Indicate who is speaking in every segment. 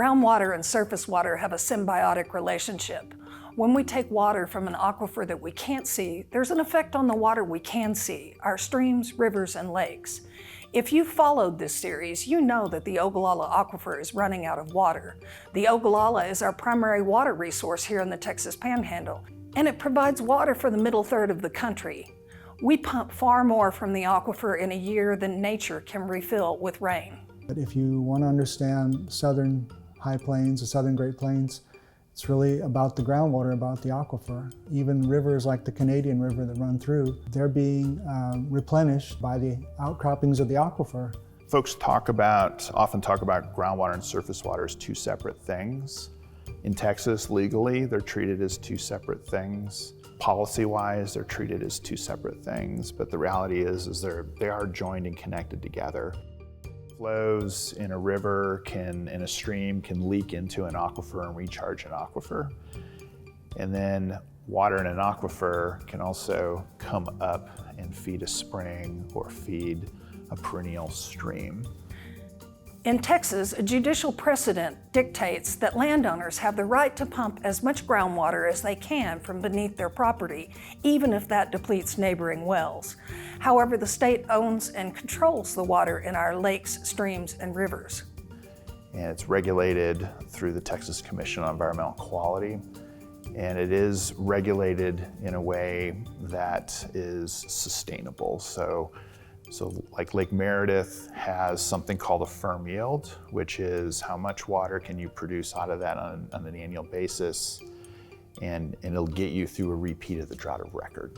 Speaker 1: Groundwater and surface water have a symbiotic relationship. When we take water from an aquifer that we can't see, there's an effect on the water we can see, our streams, rivers, and lakes. If you followed this series, you know that the Ogallala Aquifer is running out of water. The Ogallala is our primary water resource here in the Texas Panhandle, and it provides water for the middle third of the country. We pump far more from the aquifer in a year than nature can refill with rain.
Speaker 2: But if you want to understand southern high plains, the southern Great Plains, it's really about the groundwater, about the aquifer. Even rivers like the Canadian River that run through, they're being replenished by the outcroppings of the aquifer.
Speaker 3: Folks often talk about groundwater and surface water as two separate things. In Texas, legally, they're treated as two separate things. Policy-wise, they're treated as two separate things, but the reality is they are joined and connected together. Flows in a river in a stream can leak into an aquifer and recharge an aquifer. And then water in an aquifer can also come up and feed a spring or feed a perennial stream.
Speaker 1: In Texas, a judicial precedent dictates that landowners have the right to pump as much groundwater as they can from beneath their property, even if that depletes neighboring wells. However, the state owns and controls the water in our lakes, streams, and rivers.
Speaker 3: And it's regulated through the Texas Commission on Environmental Quality, and it is regulated in a way that is sustainable. So like Lake Meredith has something called a firm yield, which is how much water can you produce out of that on an annual basis, and it'll get you through a repeat of the drought of record.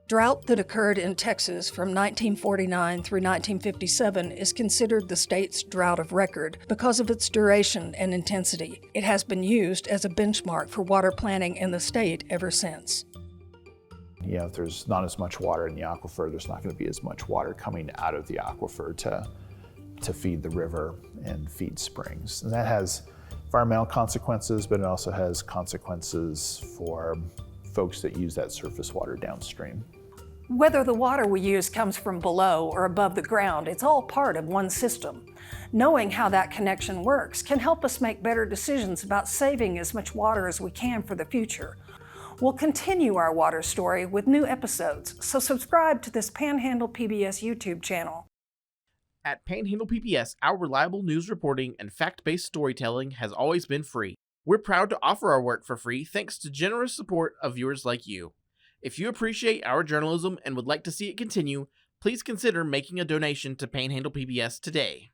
Speaker 1: Drought that occurred in Texas from 1949 through 1957 is considered the state's drought of record because of its duration and intensity. It has been used as a benchmark for water planning in the state ever since.
Speaker 3: You know, if there's not as much water in the aquifer, there's not going to be as much water coming out of the aquifer to feed the river and feed springs. And that has environmental consequences, but it also has consequences for folks that use that surface water downstream.
Speaker 1: Whether the water we use comes from below or above the ground, it's all part of one system. Knowing how that connection works can help us make better decisions about saving as much water as we can for the future. We'll continue our water story with new episodes, so subscribe to this Panhandle PBS YouTube channel.
Speaker 4: At Panhandle PBS, our reliable news reporting and fact-based storytelling has always been free. We're proud to offer our work for free thanks to generous support of viewers like you. If you appreciate our journalism and would like to see it continue, please consider making a donation to Panhandle PBS today.